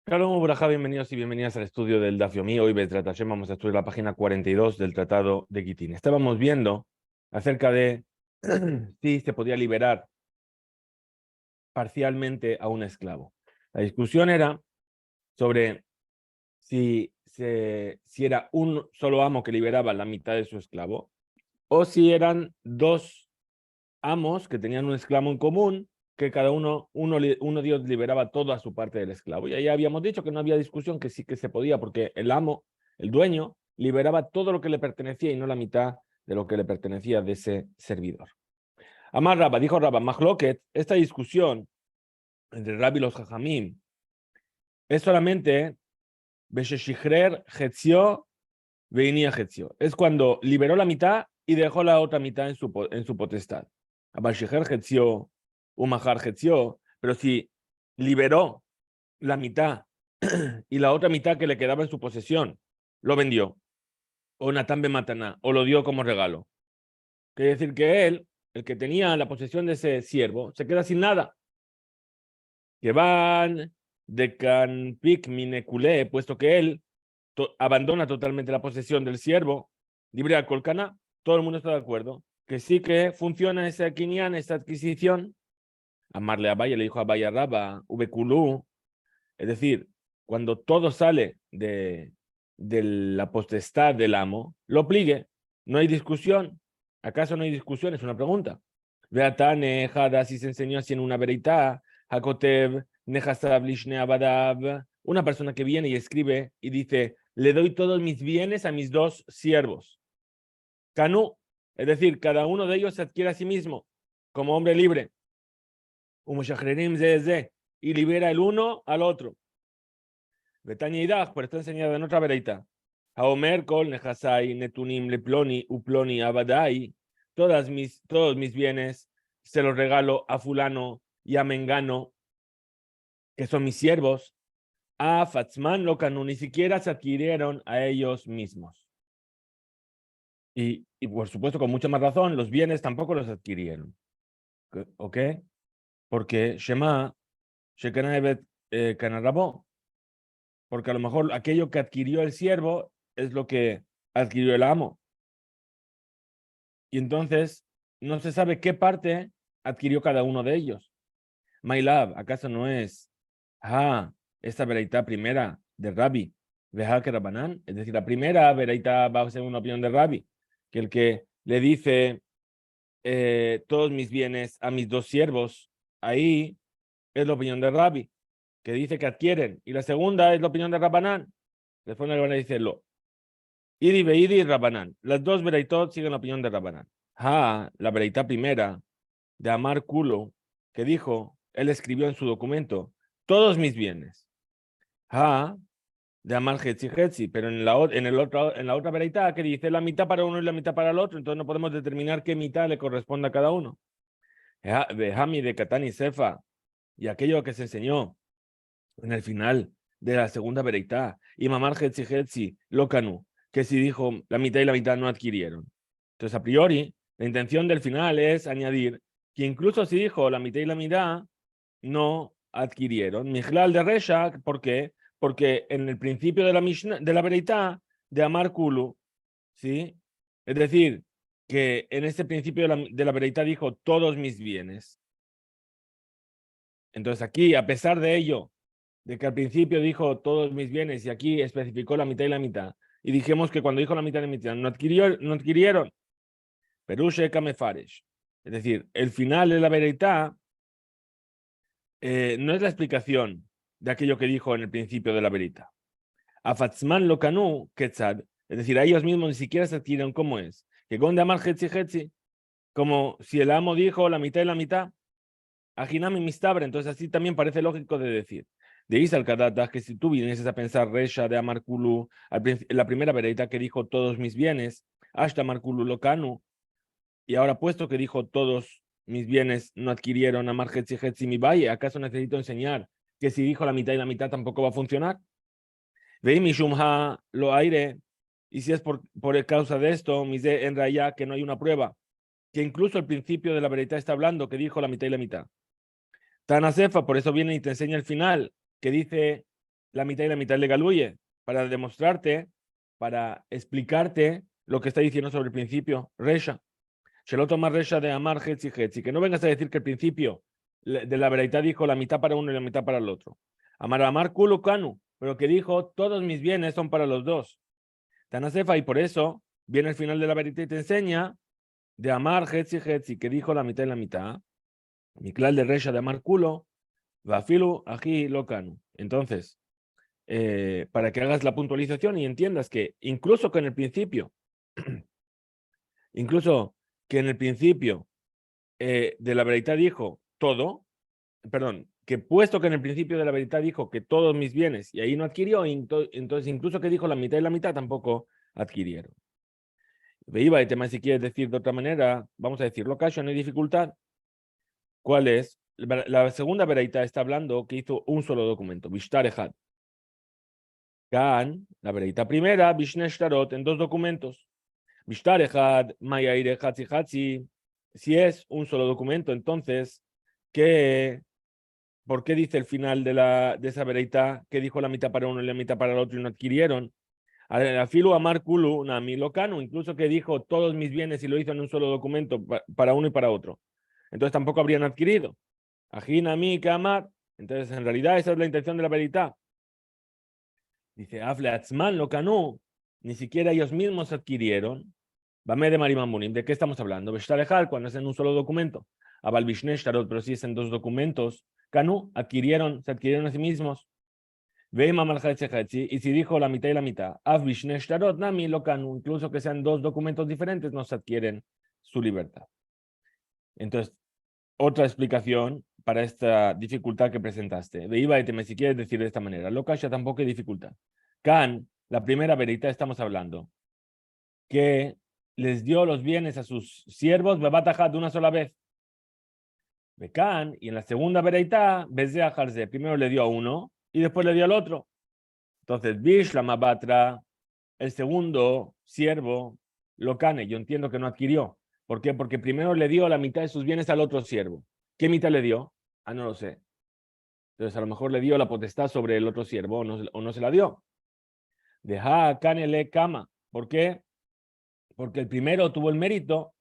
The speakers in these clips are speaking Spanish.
Shalom, Burajá, bienvenidos y bienvenidas al estudio del Daf Yomi. Hoy, Bezrat Hashem, vamos a estudiar la página 42 del Tratado de Gitín. Estábamos viendo acerca de si se podía liberar parcialmente a un esclavo. La discusión era sobre si era un solo amo que liberaba la mitad de su esclavo o si eran dos amos que tenían un esclavo en común, que cada uno de ellos liberaba toda su parte del esclavo. Y ahí habíamos dicho que no había discusión, que sí que se podía, porque el amo, el dueño, liberaba todo lo que le pertenecía y no la mitad de lo que le pertenecía de ese servidor. Amar Rabba, dijo Rabba, Mahloket, esta discusión entre Rabbi y los Jajamim es solamente Besheshihrer Hetzio Veinia Hetzio. Es cuando liberó la mitad y dejó la otra mitad en su potestad. Abashiher Hetzio, Umahar Hetzio, pero si liberó la mitad y la otra mitad que le quedaba en su posesión, lo vendió, o Natán Mataná, o lo dio como regalo. Quiere decir que él, el que tenía la posesión de ese siervo, se queda sin nada. Que van de Canpic Minecule, puesto que él abandona totalmente la posesión del siervo, libre al Colcana, todo el mundo está de acuerdo, que sí que funciona esa quiniana, esa adquisición. Amarle a Abaya, le dijo a Abaya Raba, Ubekulu, es decir, cuando todo sale de la potestad del amo, lo pligue, no hay discusión. ¿Acaso no hay discusión? Es una pregunta. Veatane, Hada, si se enseñó así en una verita, Hakotev, Nehasab, Lishne Abadab, una persona que viene y escribe y dice, le doy todos mis bienes a mis dos siervos. Canu, es decir, cada uno de ellos se adquiere a sí mismo como hombre libre. Y libera el uno al otro. Betania Idach, pero está enseñado en otra vereita. Haomer kol nehasai netunim leploni uploni abadai. Todos mis bienes se los regalo a fulano y a mengano, que son mis siervos. A Fatzman Lokanu, ni siquiera se adquirieron a ellos mismos. Y por supuesto, con mucha más razón, los bienes tampoco los adquirieron. ¿Ok? Porque Shema, Shekana Evet Kanarabó. Porque a lo mejor aquello que adquirió el siervo es lo que adquirió el amo. Y entonces no se sabe qué parte adquirió cada uno de ellos. My love, ¿acaso no es esta vereita primera de Rabbi, Veja que Rabbanán? Es decir, la primera vereita va a ser una opinión de Rabbi, que el que le dice todos mis bienes a mis dos siervos, ahí es la opinión de Rabbi, que dice que adquieren. Y la segunda es la opinión de Rabbanán. Después le van a decirlo. Idi Beidi y Rabbanán. Las dos vereitot siguen la opinión de Rabbanán. La vereita primera de Amar Kulo, que dijo, él escribió en su documento, todos mis bienes. De Amar Hetzi Hetzi, pero en la otra vereita que dice la mitad para uno y la mitad para el otro, entonces no podemos determinar qué mitad le corresponde a cada uno. De Hami de Katani Sefa, y aquello que se enseñó en el final de la segunda vereita, y Mamar Hetzi Hetzi, Lokanu, que si dijo la mitad y la mitad no adquirieron. Entonces, a priori, la intención del final es añadir que incluso si dijo la mitad y la mitad, no adquirieron. Mijlal de Resha, ¿por qué? Porque en el principio de la Mishnah, de la Bereitá, de Amar Kulu, ¿sí? Es decir, que en este principio de la Bereitá dijo todos mis bienes. Entonces aquí, a pesar de ello, de que al principio dijo todos mis bienes y aquí especificó la mitad y la mitad, y dijimos que cuando dijo la mitad y la mitad no adquirieron, Perushe Kamefaresh. Es decir, el final de la Bereitá no es la explicación de aquello que dijo en el principio de la verita. Afatzman Lokanu Ketzad, es decir, a ellos mismos ni siquiera se adquirieron cómo es. Que Gonde Amar Hetzi Hetzi, como si el amo dijo la mitad y la mitad, Ajinami Mistabre, entonces así también parece lógico de decir. De Isal Kadata, que si tú vinieses a pensar Resha de Amar Kulu, la primera verita que dijo todos mis bienes, hasta Amar Kulu Lokanu, y ahora puesto que dijo todos mis bienes no adquirieron a Margetzi Hetzi mi valle, ¿acaso necesito enseñar que si dijo la mitad y la mitad tampoco va a funcionar? Veí mi shumha lo aire, y si es por causa de esto, mise en raya que no hay una prueba, que incluso el principio de la verita está hablando que dijo la mitad y la mitad. Tanasefa, por eso viene y te enseña el final, que dice la mitad y la mitad le galuye, para demostrarte, para explicarte lo que está diciendo sobre el principio, Resha. Sheloto más Resha de Amar Hetzi Hetzi, que no vengas a decir que el principio de la verdad dijo la mitad para uno y la mitad para el otro. Amar Kulu Kanu, pero que dijo todos mis bienes son para los dos. Tanasefa, y por eso viene el final de la verdad y te enseña de Amar Hetzi Hetzi, que dijo la mitad y la mitad. Miklal de Resha de Amar Kulo, Vafilu Aji Lokanu. Entonces, para que hagas la puntualización y entiendas que incluso que en el principio, de la verdad dijo todo, perdón, que puesto que en el principio de la verdad dijo que todos mis bienes y ahí no adquirió, entonces incluso que dijo la mitad y la mitad tampoco adquirieron. Veía el tema, si quieres decir de otra manera, vamos a decirlo, caso no hay dificultad. ¿Cuál es? La segunda verdad está hablando que hizo un solo documento, Bishtar Ejad. Kan, la verdad primera, Bishne Shtarot, en 2 documentos. Bishtar Ejad, Mayaire Hatzi Hatzi. Si es un solo documento, entonces, ¿por qué dice el final de esa verdad que dijo la mitad para uno y la mitad para el otro y no adquirieron? Afilu Amar Kulu, Nami Lokanu, incluso que dijo todos mis bienes y lo hizo en un solo documento para uno y para otro. Entonces tampoco habrían adquirido. Ajina mi Kamar. Entonces, en realidad, esa es la intención de la verdad. Dice, Afle Atzman Lokanu, ni siquiera ellos mismos adquirieron. Bame de Marimamunim, ¿de qué estamos hablando? Beshtalejal, cuando es en un solo documento. Abal Bishnesh Tarot, pero si es en 2 documentos. Kanu, se adquirieron a sí mismos. Veima Malchetzi, y si dijo la mitad y la mitad. Av Bishnesh Tarot, Nami Lokanu, incluso que sean 2 documentos diferentes, no se adquieren su libertad. Entonces, otra explicación para esta dificultad que presentaste. Veía y si quieres decir de esta manera. Lokasha tampoco hay dificultad. Kan, la primera verita estamos hablando, que les dio los bienes a sus siervos, Bebatajat, de una sola vez. Bekan, y en la segunda vereita, Bezea Harze, primero le dio a uno y después le dio al otro. Entonces, Bish, la Mabatra, el segundo siervo, Lokane, yo entiendo que no adquirió. ¿Por qué? Porque primero le dio la mitad de sus bienes al otro siervo. ¿Qué mitad le dio? Ah, no lo sé. Entonces, a lo mejor le dio la potestad sobre el otro siervo o no se la dio. Deja Kane le Kama. ¿Por qué? Porque el primero tuvo el mérito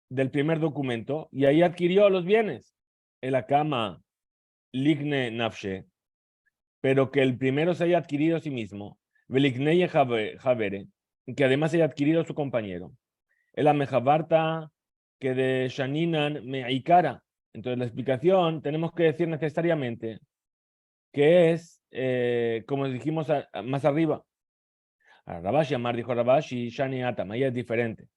del primer documento y ahí adquirió los bienes. El Akama Ligne Nafshe, pero que el primero se haya adquirido a sí mismo. Veligneye Javere, que además haya adquirido a su compañero. El Amejabarta que de Shaninan Meikara. Entonces, la explicación tenemos que decir necesariamente que es, como dijimos más arriba. A Rabashi Amar dijo Rabashi, Shani Atam, ahí es diferente.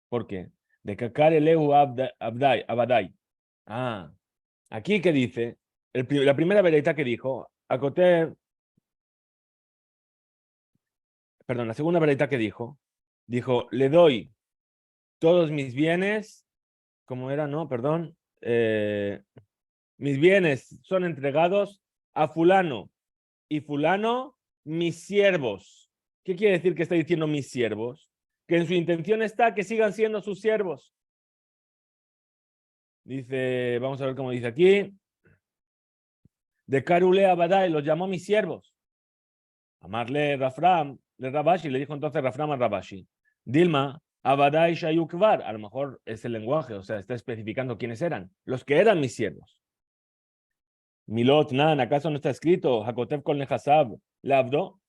¿Por qué? De Kakar Elehu Abadai. Ah, aquí que dice, la primera veredita que dijo, la segunda veredita que dijo, le doy todos mis bienes, ¿cómo era? No, perdón. Mis bienes son entregados a fulano y fulano, mis siervos. ¿Qué quiere decir que está diciendo mis siervos? Que en su intención está que sigan siendo sus siervos. Dice, vamos a ver cómo dice aquí. De Karule Abadai, los llamó mis siervos. Amarle Rafram, le Rabashi, le dijo entonces Rafram a Rabashi. Dilma, Abadai Shayukvar, a lo mejor es el lenguaje, o sea, está especificando quiénes eran, los que eran mis siervos. Milot Nan, ¿acaso no está escrito? Hakotev Kol Nehasab, Labdo,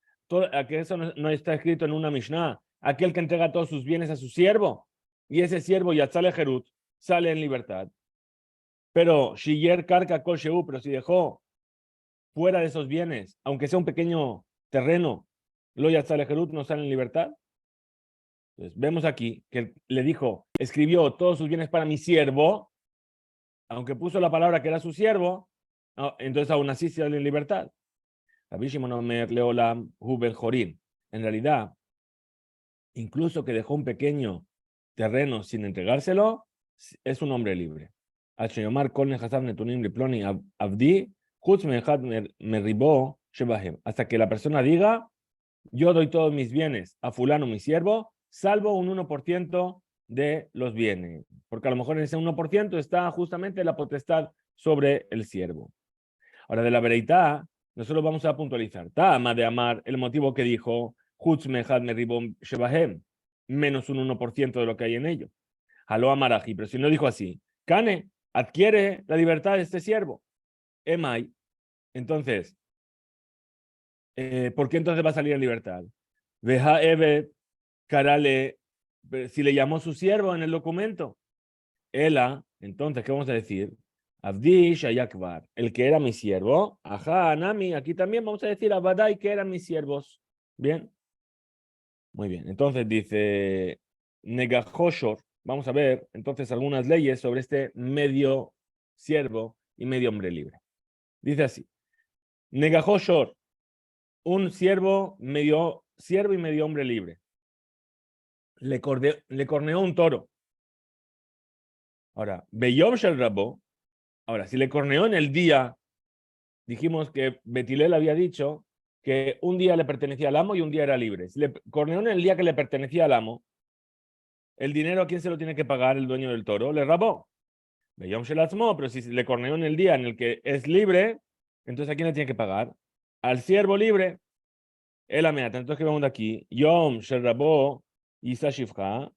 ¿acaso no está escrito en una Mishnah? Aquel que entrega todos sus bienes a su siervo, y ese siervo Yatzale Jerut sale en libertad. Pero Shiyer Karka Kol Sheu, pero si dejó fuera de esos bienes, aunque sea un pequeño terreno, lo Yatzale Jerut no sale en libertad. Entonces, vemos aquí que le dijo, escribió todos sus bienes para mi siervo, aunque puso la palabra que era su siervo, entonces aún así sale en libertad. En realidad, incluso que dejó un pequeño terreno sin entregárselo, es un hombre libre. Hasta que la persona diga, yo doy todos mis bienes a fulano, mi siervo, salvo un 1% de los bienes. Porque a lo mejor en ese 1% está justamente la potestad sobre el siervo. Ahora, de la vereitá, nosotros vamos a puntualizar. Tama de amar, el motivo que dijo, Hutz mehad meribom shebahem, menos un 1% de lo que hay en ello. Aló amaraji, pero si no dijo así, Kane, adquiere la libertad de este siervo. Emai, entonces, ¿por qué entonces va a salir en libertad? Veja Eve, Karale, si le llamó su siervo en el documento, Ela, entonces, ¿qué vamos a decir? Abdi Shayakbar, el que era mi siervo, ajá, Anami, aquí también vamos a decir Abadai, que eran mis siervos. Bien, muy bien. Entonces dice Negajoshor, vamos a ver entonces algunas leyes sobre este medio siervo y medio hombre libre. Dice así, Negajoshor, un siervo, medio siervo y medio hombre libre. Le corneó un toro. Ahora, Beyom Shel Rabo, ahora, si le corneó en el día, dijimos que Betilel había dicho que un día le pertenecía al amo y un día era libre. Si le corneó en el día que le pertenecía al amo, el dinero a quién se lo tiene que pagar el dueño del toro, le rabó. Beyom Shel Atzmo, pero si le corneó en el día en el que es libre, entonces ¿a quién le tiene que pagar? Al siervo libre. El ameata. Entonces, ¿qué vemos de aquí? Yom Shel Rabo, Isa Shifcha,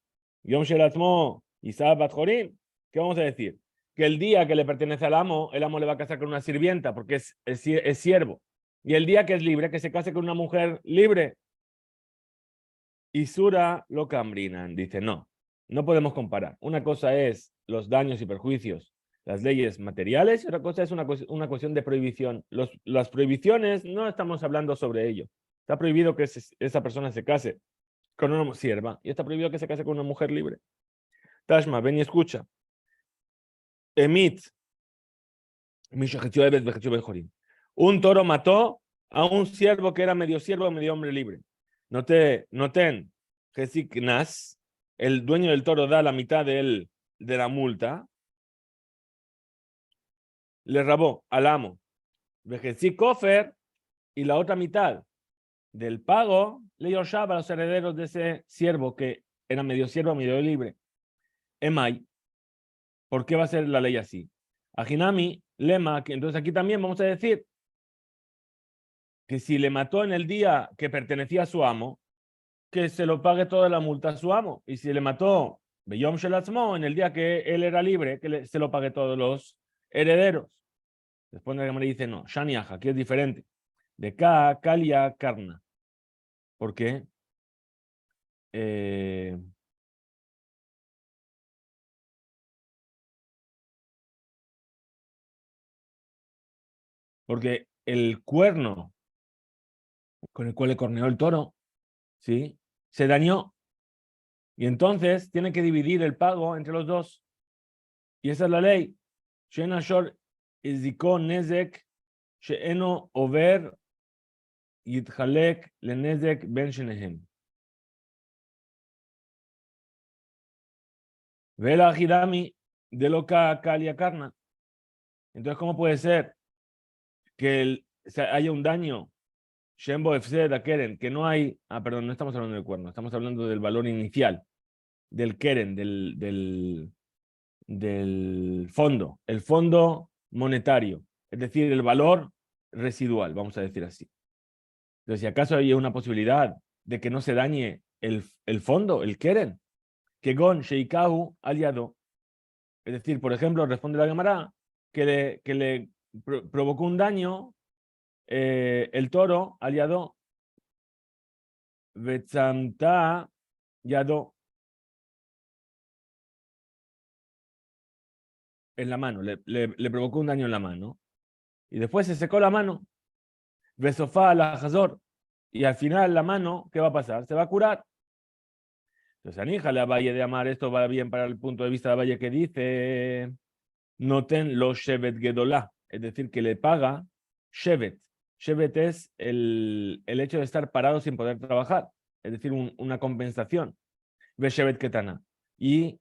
Yom Shel Atzmo, Isa Batjorim. ¿Qué vamos a decir? Que el día que le pertenece al amo, el amo le va a casar con una sirvienta porque es siervo. Y el día que es libre, que se case con una mujer libre. Y Sura lo cambrinan. Dice, no, no podemos comparar. Una cosa es los daños y perjuicios, las leyes materiales, y otra cosa es una cuestión de prohibición. Las prohibiciones, no estamos hablando sobre ello. Está prohibido que esa persona se case con una sierva y está prohibido que se case con una mujer libre. Tashma, ven y escucha. Emit, un toro mató a un siervo que era medio siervo, medio hombre libre. Noten, Jesiknas, el dueño del toro da la mitad de la multa, le rabó al amo. Kofer, y la otra mitad del pago le yoshaba a los herederos de ese siervo que era medio siervo, medio libre. Emay, ¿por qué va a ser la ley así? Ajinami, lema, que entonces aquí también vamos a decir que si le mató en el día que pertenecía a su amo, que se lo pague toda la multa a su amo. Y si le mató Beyom Shelatzmo, en el día que él era libre, que se lo pague todos los herederos. Después la Gemara dice, no, Shaniaja, aquí es diferente. De Ka, Kalia, Karna. ¿Por qué? Porque el cuerno con el cual le corneó el toro, ¿sí? Se dañó. Y entonces tiene que dividir el pago entre los dos. Y esa es la ley. Shenashor izikon nezek sheeno over yithalek lenezek ben shenehem. Vela Hidami de loca Kalia Karna. Entonces, ¿cómo puede ser que haya un daño Shembo Efsed a Keren, que no hay, perdón, no estamos hablando del cuerno, estamos hablando del valor inicial, del Keren, del fondo, el fondo monetario, es decir, el valor residual, vamos a decir así. Entonces, si acaso hay una posibilidad de que no se dañe el fondo, el Keren, que Gon Sheikahu aliado, es decir, por ejemplo, responde la Gemara, que le provocó un daño el toro aliado Betzamta Yado en la mano, le provocó un daño en la mano. Y después se secó la mano. Besofá la Hazor. Y al final la mano, ¿qué va a pasar? Se va a curar. Entonces, Anija, la Valle de Amar, esto va bien para el punto de vista de la Valle que dice, noten los Shevet Gedolá, es decir, que le paga Shevet. Shevet es el hecho de estar parado sin poder trabajar, es decir, una compensación. Ve Shevet Ketana. Y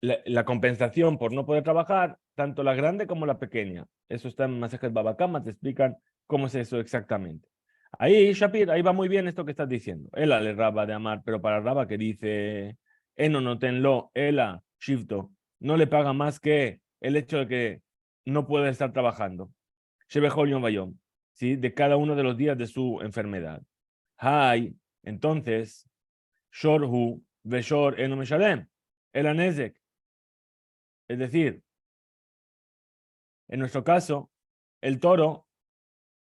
la compensación por no poder trabajar, tanto la grande como la pequeña. Eso está en Masejet Baba Kama, te explican cómo es eso exactamente. Ahí, Shapir, ahí va muy bien esto que estás diciendo. Ela le raba de amar, pero para Raba que dice, eno no tenlo, ela, shifto, no le paga más que el hecho de que no puede estar trabajando. Shebehol Yom Vayom, ¿sí? De cada uno de los días de su enfermedad. Hay, entonces, Shorhu Veshor Eno Meshalem, el Anezek. Es decir, en nuestro caso, el toro,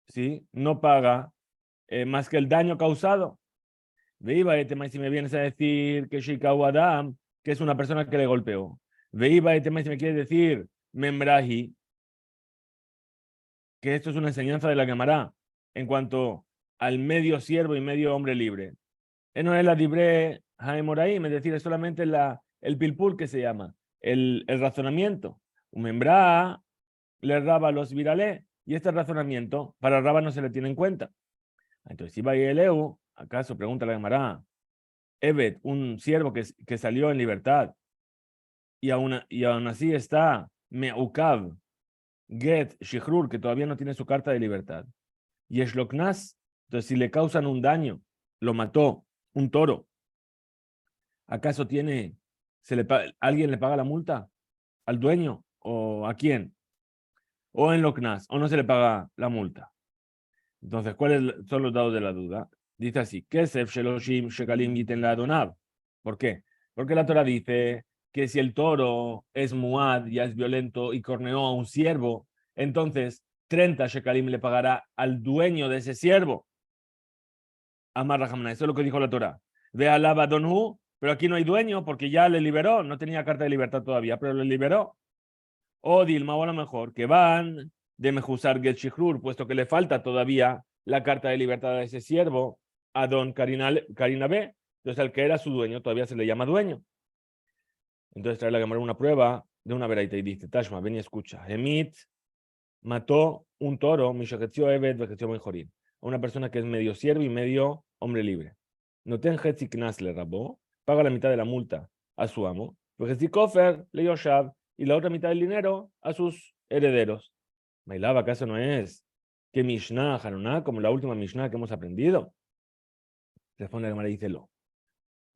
¿sí? No paga más que el daño causado. Veiba etema, si me vienes a decir que Shikau Adam, que es una persona que le golpeó. Veiba etema, si me quieres decir Membrahi, que esto es una enseñanza de la Gemara en cuanto al medio siervo y medio hombre libre. No es la libre Haemoraim, es decir, es solamente el pilpul que se llama, el razonamiento. Un membra le raba los virale, y este razonamiento para Raba no se le tiene en cuenta. Entonces, si va Eleu, ¿acaso pregunta la Gemara? Evet, un siervo que salió en libertad y aún así está Meukav, Get, Shihrur, que todavía no tiene su carta de libertad. Y Eshloknas, entonces si le causan un daño, lo mató un toro, ¿acaso alguien le paga la multa al dueño o a quién? O en Loknas, o no se le paga la multa. Entonces, ¿cuáles son los dados de la duda? Dice así, Kesef Sheloshim Shekalim Yiten la Adonav. ¿Por qué? Porque la Torah dice que si el toro es muad, ya es violento y corneó a un siervo, entonces 30 Shekalim le pagará al dueño de ese siervo. Amar Rahamna, eso es lo que dijo la Torah. Ve alaba Donhu, pero aquí no hay dueño porque ya le liberó, no tenía carta de libertad todavía, pero le liberó. O Dilma, o a lo mejor, que van de Mejusar Get Shihrur, puesto que le falta todavía la carta de libertad a ese siervo, a don Karina B. Entonces, al que era su dueño, todavía se le llama dueño. Entonces, trae la Gemara una prueba de una veraita y dice: Tashma, ven y escucha. Emit mató un toro, Mishaketzio Evet, Vejetzio Mejorín, a una persona que es medio siervo y medio hombre libre. No ten Hetzi Knas le rabó, paga la mitad de la multa a su amo, Vejetzi Kofer le Yoshav, y la otra mitad del dinero a sus herederos. Mailaba, ¿acaso no es que Mishnah, Hanuná, como la última Mishnah que hemos aprendido? Responde la Gemara y dice lo.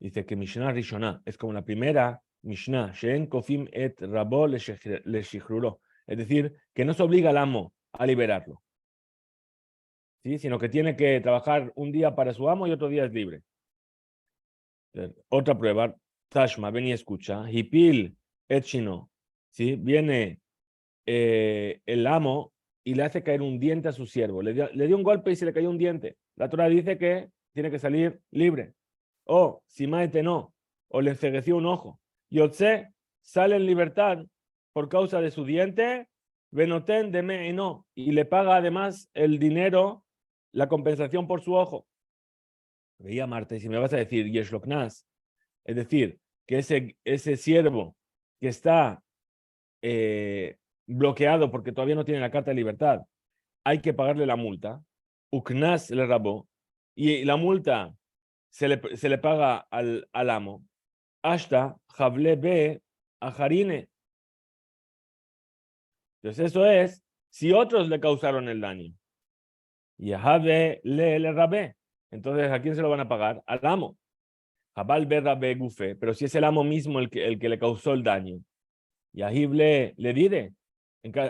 Dice que Mishnah Rishoná es como la primera Mishnah, She'en Kofim et Rabo le Shichruro. Es decir, que no se obliga al amo a liberarlo, ¿sí? Sino que tiene que trabajar un día para su amo y otro día es libre. Otra prueba, Tashma, ven y escucha, Hipil et Shino, ¿sí? Viene el amo y le hace caer un diente a su siervo. Le dio un golpe y se le cayó un diente. La Torah dice que tiene que salir libre. O si Maete no, o le encegueció un ojo. Yotze sale en libertad por causa de su diente, Benoten de me y no, y le paga además el dinero, la compensación por su ojo. Veía Marte, si me vas a decir Yeshloknas, es decir, que ese siervo que está bloqueado porque todavía no tiene la carta de libertad, hay que pagarle la multa. Uknas le rabó, y la multa se le paga al amo. Hasta Javle B a Jarine. Entonces, eso es si otros le causaron el daño. Y a Jave le rabé. Entonces, ¿a quién se lo van a pagar? Al amo. Jabal be rabé gufe. Pero si es el amo mismo el que le causó el daño. Y a Jible le dide.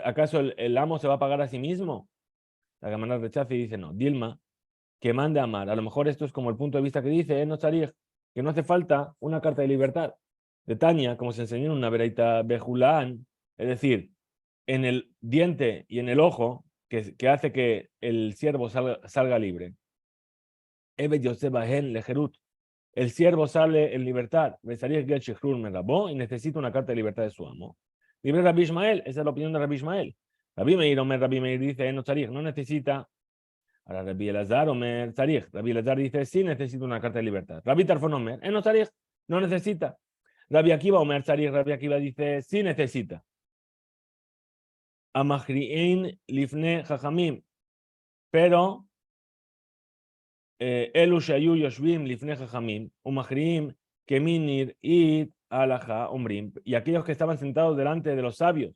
¿Acaso el amo se va a pagar a sí mismo? La Gemara rechaza y dice: no, Dilma, que mande a amar. A lo mejor esto es como el punto de vista que dice, no estaría, que no hace falta una carta de libertad. De Tania, como se enseñó en una veraita Bejulán, es decir, en el diente y en el ojo, que hace que el siervo salga libre. Ebe Yosebahen Lejerut. El siervo sale en libertad. Y necesita una carta de libertad de su amo. Libre Rabbi Ishmael, esa es la opinión de Rabbi Ishmael. Rabbi Meir dice, no necesita. Ahora Rabbi Elazar Omer Tzarich. Rabbi Elazar dice, sí necesita una carta de libertad. Rabbi Tarfon Omer, no Tzarich, no necesita. Rabbi Akiva Omer Tzarich. Rabbi Akiva dice, sí necesita. Amachri'in Lifne Jajamim. Pero Elu Shayu Yoshvim Lifne Jajamim, Umachri'im Keminir It Alaja Omrim. Y aquellos que estaban sentados delante de los sabios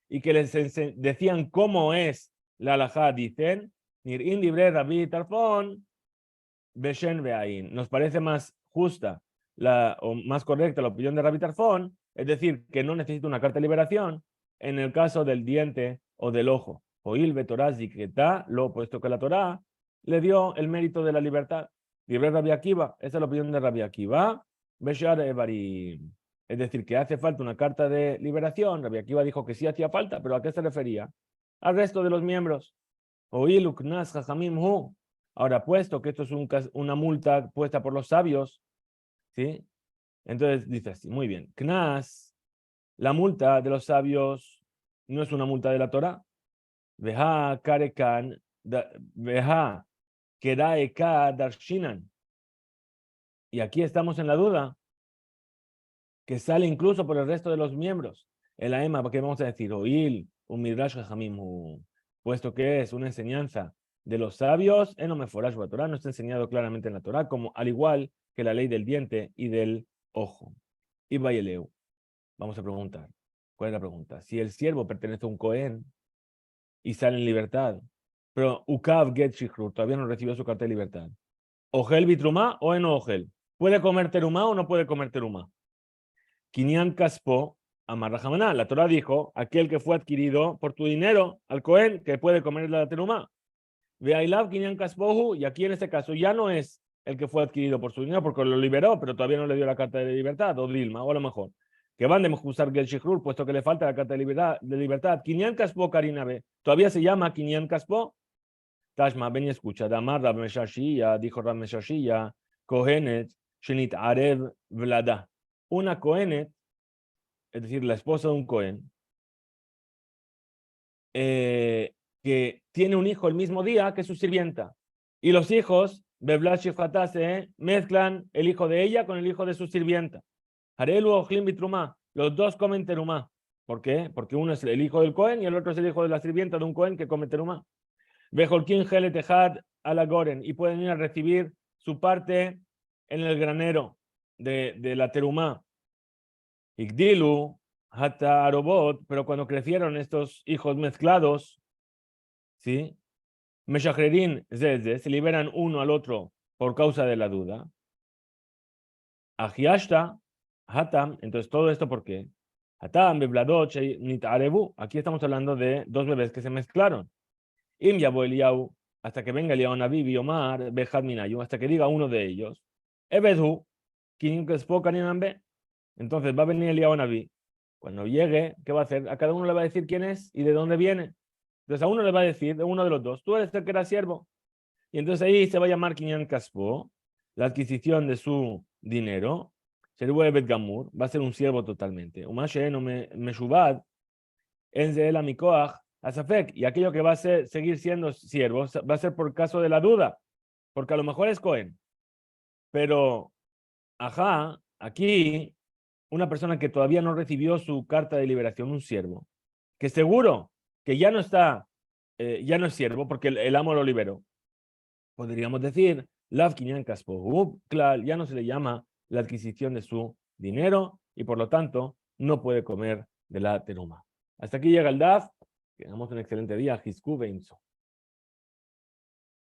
y que les decían cómo es la alajá, dicen, Nir'in libre Rabbi Tarfon Beshen Beain. Nos parece más justa o más correcta la opinión de Rabbi Tarfon, es decir, que no necesita una carta de liberación en el caso del diente o del ojo. Oil Betorah Ziketa, lo puesto que la Torah le dio el mérito de la libertad. Libre Rabbi Akiva, esa es la opinión de Rabbi Akiva. Beshar Evarim. Es decir, que hace falta una carta de liberación. Rabbi Akiva dijo que sí hacía falta, pero ¿a qué se refería? Al resto de los miembros. Oil Uknas Jajamim Hu. Ahora, puesto que esto es una multa puesta por los sabios, ¿sí? Entonces dice así, muy bien. Knas, la multa de los sabios no es una multa de la Torah. Veja karekan, veja keraeka darshinan. Y aquí estamos en la duda, que sale incluso por el resto de los miembros. El aema, porque vamos a decir, oil, un midrash jajamim, puesto que es una enseñanza de los sabios, en Omeforash la Torah no está enseñado claramente en la Torah, como al igual que la ley del diente y del ojo. Y Bayeleu, vamos a preguntar, ¿cuál es la pregunta? Si el siervo pertenece a un Cohen y sale en libertad, pero Ukav Get Shichrur todavía no recibió su carta de libertad, ¿Ogel bitrumá o en Ogel? ¿Puede comer terumá o no puede comer terumá? Kinyan Kaspo, Amar Rajamaná. La Torah dijo, aquel que fue adquirido por tu dinero al Cohen, que puede comer la terumá. Veailav Kinyan Kaspohu, y aquí en este caso ya no es el que fue adquirido por su dinero, porque lo liberó, pero todavía no le dio la carta de libertad, o Dilma, o a lo mejor. Que van de usar Gel Shichrur, puesto que le falta la carta de libertad. Kinyan Kaspo Karinabe, todavía se llama Kinyan Kaspo. Tashma, ven y escucha. Damar Rab Meshashia, dijo Rab Meshashia, Kohenet, Shenit Arev Vlada. Una Kohenet, es decir, la esposa de un Cohen, que tiene un hijo el mismo día que su sirvienta. Y los hijos, Beblat Shifata, se mezclan el hijo de ella con el hijo de su sirvienta. Harelu Ochlim Bitrumá, los dos comen terumá. ¿Por qué? Porque uno es el hijo del Cohen y el otro es el hijo de la sirvienta de un Cohen que come terumá. Bejolkin Heletejad Alagoren, y pueden ir a recibir su parte en el granero de la terumá. Igdilu, Hata Arobot, pero cuando crecieron estos hijos mezclados, ¿sí? Meshachrerin Zeze, se liberan uno al otro por causa de la duda. Ajiashta, Hatam, entonces todo esto ¿por qué? Hatam, Bebladot, Nitarebu, aquí estamos hablando de dos bebés que se mezclaron. Im Yabo Eliyahu, hasta que venga Eliyahu Naví, Biomar, Behad Minayu, hasta que diga uno de ellos, Ebedhu, Kin Kespo Kaninambe, entonces va a venir Eliyahu Naví. Cuando llegue, ¿qué va a hacer? A cada uno le va a decir quién es y de dónde viene. Entonces a uno le va a decir, de uno de los dos, tú eres el que era siervo. Y entonces ahí se va a llamar Kinyan Kaspo, la adquisición de su dinero, Bet Gamur, va a ser un siervo totalmente. Umashe no Meshubad, Enzel Amikoach, Asafek, y aquello que va a seguir siendo siervo, va a ser por caso de la duda, porque a lo mejor es Cohen. Pero, ajá, aquí una persona que todavía no recibió su carta de liberación, un siervo, que seguro que ya no está, ya no es siervo porque el amo lo liberó. Podríamos decir, Lav Kinyan Kaspo, claro, ya no se le llama la adquisición de su dinero y por lo tanto no puede comer de la teruma. Hasta aquí llega el DAF. Que tengamos un excelente día. Jizku Beinso.